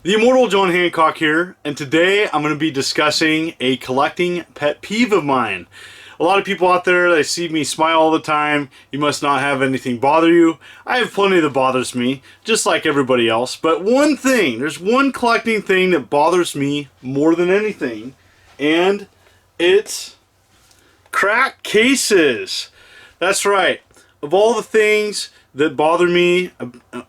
The immortal John Hancock here, and today I'm going to be discussing a collecting pet peeve of mine. A lot of people out there, they see me smile all the time. You must not have anything bother you. I have plenty that bothers me, just like everybody else. But one thing, there's one collecting thing that bothers me more than anything, and it's cracked cases. That's right. Of all the things that bother me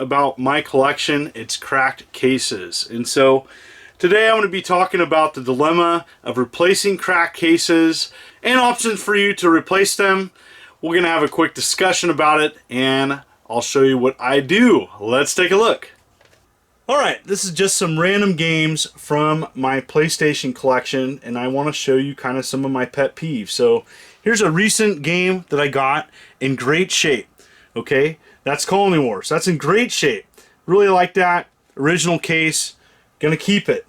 about my collection, it's cracked cases. And so today I'm going to be talking about the dilemma of replacing cracked cases and options for you to replace them. We're going to have a quick discussion about it, and I'll show you what I do. Let's take a look. Alright, this is just some random games from my PlayStation collection, and I want to show you kind of some of my pet peeves. So here's a recent game that I got in great shape. Okay, that's Colony Wars. That's in great shape. Really like that. Original case. Gonna keep it.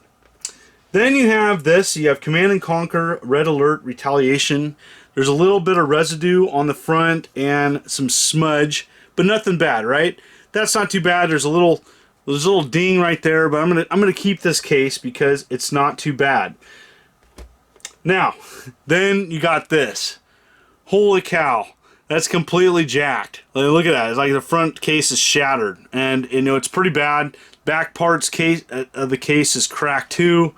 Then you have this. You have Command & Conquer Red Alert Retaliation. There's a little bit of residue on the front and some smudge, but nothing bad, right? That's not too bad. There's a little ding right there, but I'm gonna keep this case because it's not too bad. Now, then you got this. Holy cow. That's completely jacked. Look at that. It's like the front case is shattered, and you know it's pretty bad. Back parts of the case is cracked too.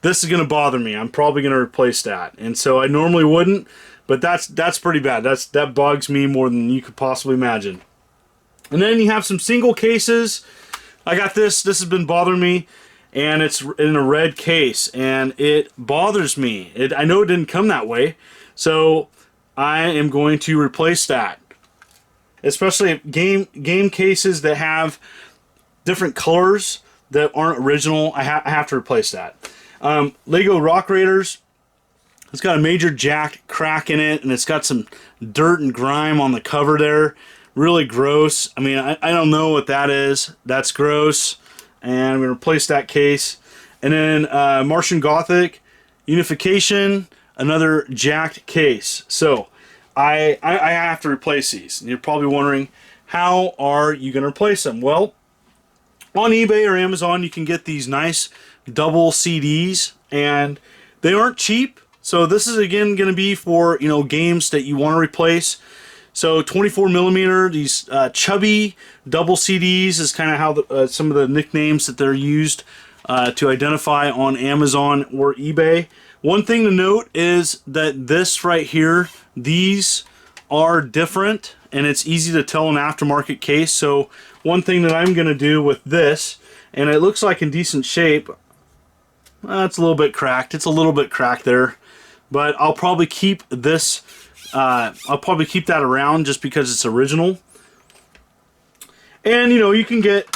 This is gonna bother me. I'm probably gonna replace that, and so I normally wouldn't, but that's pretty bad. That bugs me more than you could possibly imagine. And then you have some single cases. I got this. This has been bothering me, and it's in a red case, and it bothers me. I know it didn't come that way, so I am going to replace that. Especially game cases that have different colors that aren't original, I have to replace that. Lego Rock Raiders, it's got a major jacked crack in it, and it's got some dirt and grime on the cover there. Really gross. I mean, I don't know what that is. That's gross. And I'm going to replace that case. And then Martian Gothic Unification, another jacked case. So I have to replace these. And you're probably wondering, how are you going to replace them? Well, on eBay or Amazon, you can get these nice double CDs, and they aren't cheap. So this is again going to be for, you know, games that you want to replace. So 24mm, these chubby double CDs is kind of how some of the nicknames that they're used to identify on Amazon or eBay. One thing to note is that this right here, these are different, and it's easy to tell an aftermarket case. So one thing that I'm going to do with this, and it looks like in decent shape, it's a little bit cracked. It's a little bit cracked there, but I'll probably keep this. I'll probably keep that around just because it's original. And you know, you can get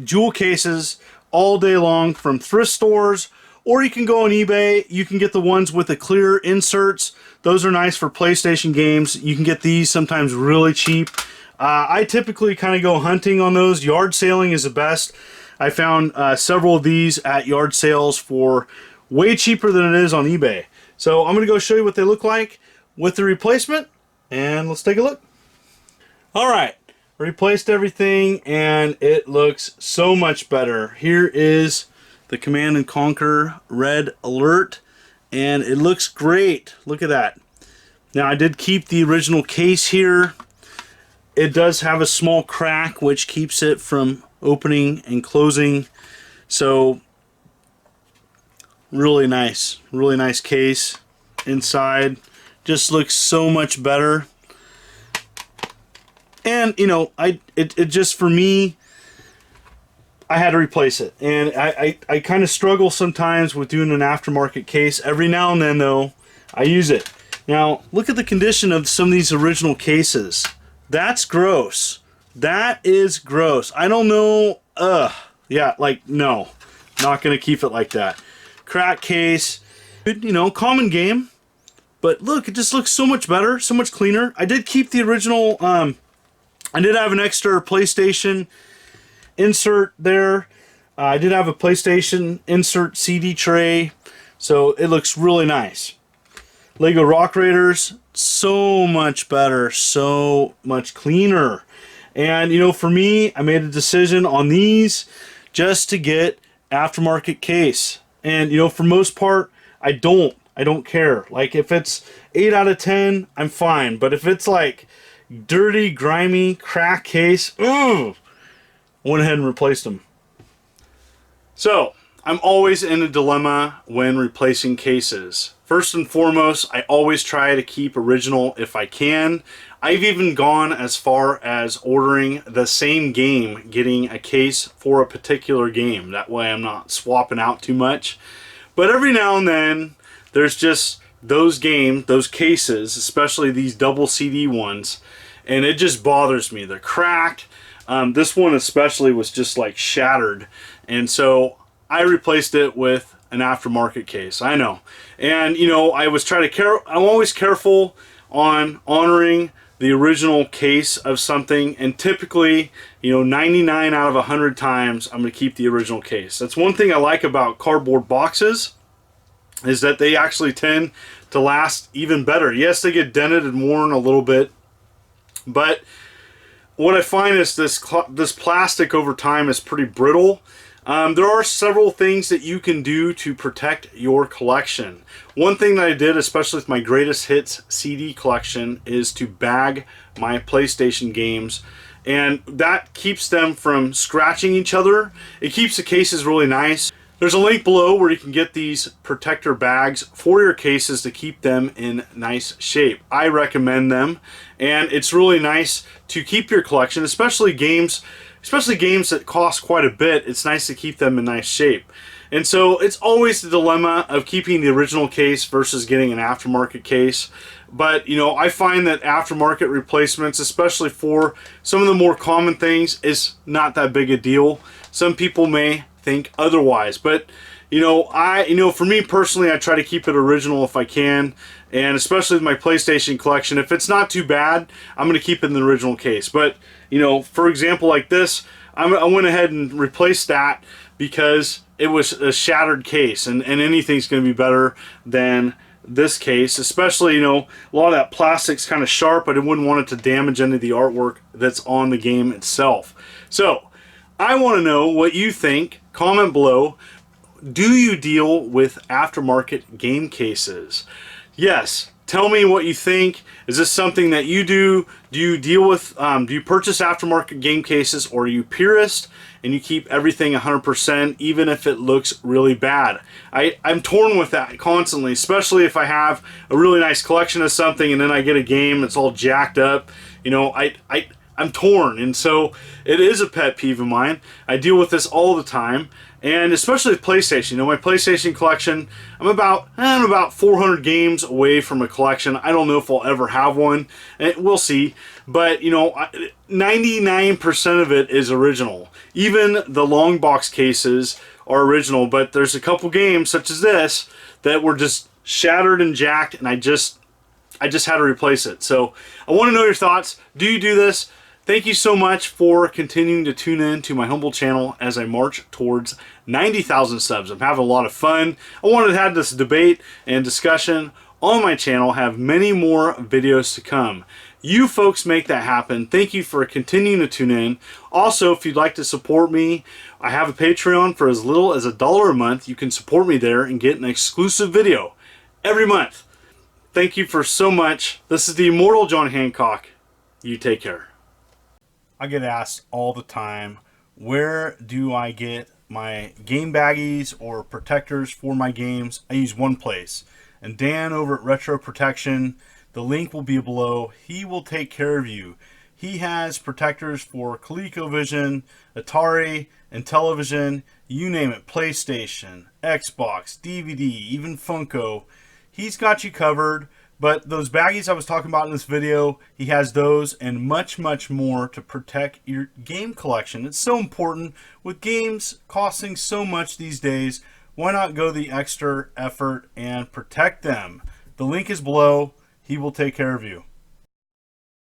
jewel cases all day long from thrift stores, or you can go on eBay. You can get the ones with the clear inserts. Those are nice for PlayStation games. You can get these sometimes really cheap. I typically kind of go hunting on those. Yard sailing is the best. I found several of these at yard sales for way cheaper than it is on eBay. So I'm going to go show you what they look like with the replacement, and let's take a look. Alright, replaced everything, and it looks so much better. Here is the Command & Conquer Red Alert, and it looks great. Look at that. Now, I did keep the original case here. It does have a small crack which keeps it from opening and closing. So really nice case inside. Just looks so much better. And you know, it just, for me, I had to replace it. And I kind of struggle sometimes with doing an aftermarket case. Every now and then though, I use it. Now look at the condition of some of these original cases. That's gross. That is gross. I don't know. Yeah, like, no. Not gonna keep it like that. Crack case. You know, common game. But look, it just looks so much better, so much cleaner. I did keep the original, I did have an extra PlayStation insert there. I did have a PlayStation insert CD tray, so it looks really nice. Lego Rock Raiders, so much better, so much cleaner. And you know, for me, I made a decision on these just to get aftermarket case. And you know, for most part, I don't care. Like if it's 8 out of 10, I'm fine. But if it's like dirty, grimy, crack case, ooh, went ahead and replaced them. So I'm always in a dilemma when replacing cases. First and foremost, I always try to keep original if I can. I've even gone as far as ordering the same game, getting a case for a particular game. That way I'm not swapping out too much. But every now and then, there's just those games, those cases, especially these double CD ones, and it just bothers me. They're cracked. This one especially was just like shattered, and so I replaced it with an aftermarket case. I know, and you know, I'm always careful on honoring the original case of something, and typically, you know, 99 out of 100 times I'm going to keep the original case. That's one thing I like about cardboard boxes, is that they actually tend to last even better. Yes, they get dented and worn a little bit, but what I find is this plastic over time is pretty brittle. There are several things that you can do to protect your collection. One thing that I did, especially with my greatest hits CD collection, is to bag my PlayStation games, and that keeps them from scratching each other. It keeps the cases really nice. There's a link below where you can get these protector bags for your cases to keep them in nice shape. I recommend them, and it's really nice to keep your collection, especially games that cost quite a bit. It's nice to keep them in nice shape. And so it's always the dilemma of keeping the original case versus getting an aftermarket case. But you know, I find that aftermarket replacements, especially for some of the more common things, is not that big a deal. Some people may think otherwise, but you know, for me personally, I try to keep it original if I can, and especially with my PlayStation collection, if it's not too bad, I'm going to keep it in the original case. But you know, for example, like this, I went ahead and replaced that because it was a shattered case, and anything's going to be better than this case, especially, you know, a lot of that plastic's kind of sharp. I wouldn't want it to damage any of the artwork that's on the game itself. So I want to know what you think. Comment below. Do you deal with aftermarket game cases? Yes. Tell me what you think. Is this something that you do? Do you deal with, do you purchase aftermarket game cases, or are you purist and you keep everything 100% even if it looks really bad? I'm torn with that constantly, especially if I have a really nice collection of something and then I get a game that's all jacked up. You know, I'm torn, and so it is a pet peeve of mine. I deal with this all the time, and especially with PlayStation. You know, my PlayStation collection, I'm about 400 games away from a collection. I don't know if I'll ever have one. We'll see. But, you know, 99% of it is original. Even the long box cases are original, but there's a couple games, such as this, that were just shattered and jacked, and I just had to replace it. So I want to know your thoughts. Do you do this? Thank you so much for continuing to tune in to my humble channel as I march towards 90,000 subs. I'm having a lot of fun. I wanted to have this debate and discussion on my channel, have many more videos to come. You folks make that happen. Thank you for continuing to tune in. Also, if you'd like to support me, I have a Patreon for as little as $1 a month. You can support me there and get an exclusive video every month. Thank you for so much. This is the immortal John Hancock. You take care. I get asked all the time, where do I get my game baggies or protectors for my games? I use one place. And Dan over at Retro Protection, the link will be below. He will take care of you. He has protectors for ColecoVision, Atari, and television, you name it, PlayStation, Xbox, DVD, even Funko. He's got you covered. But those baggies I was talking about in this video, he has those and much, much more to protect your game collection. It's so important. With games costing so much these days, why not go the extra effort and protect them? The link is below. He will take care of you.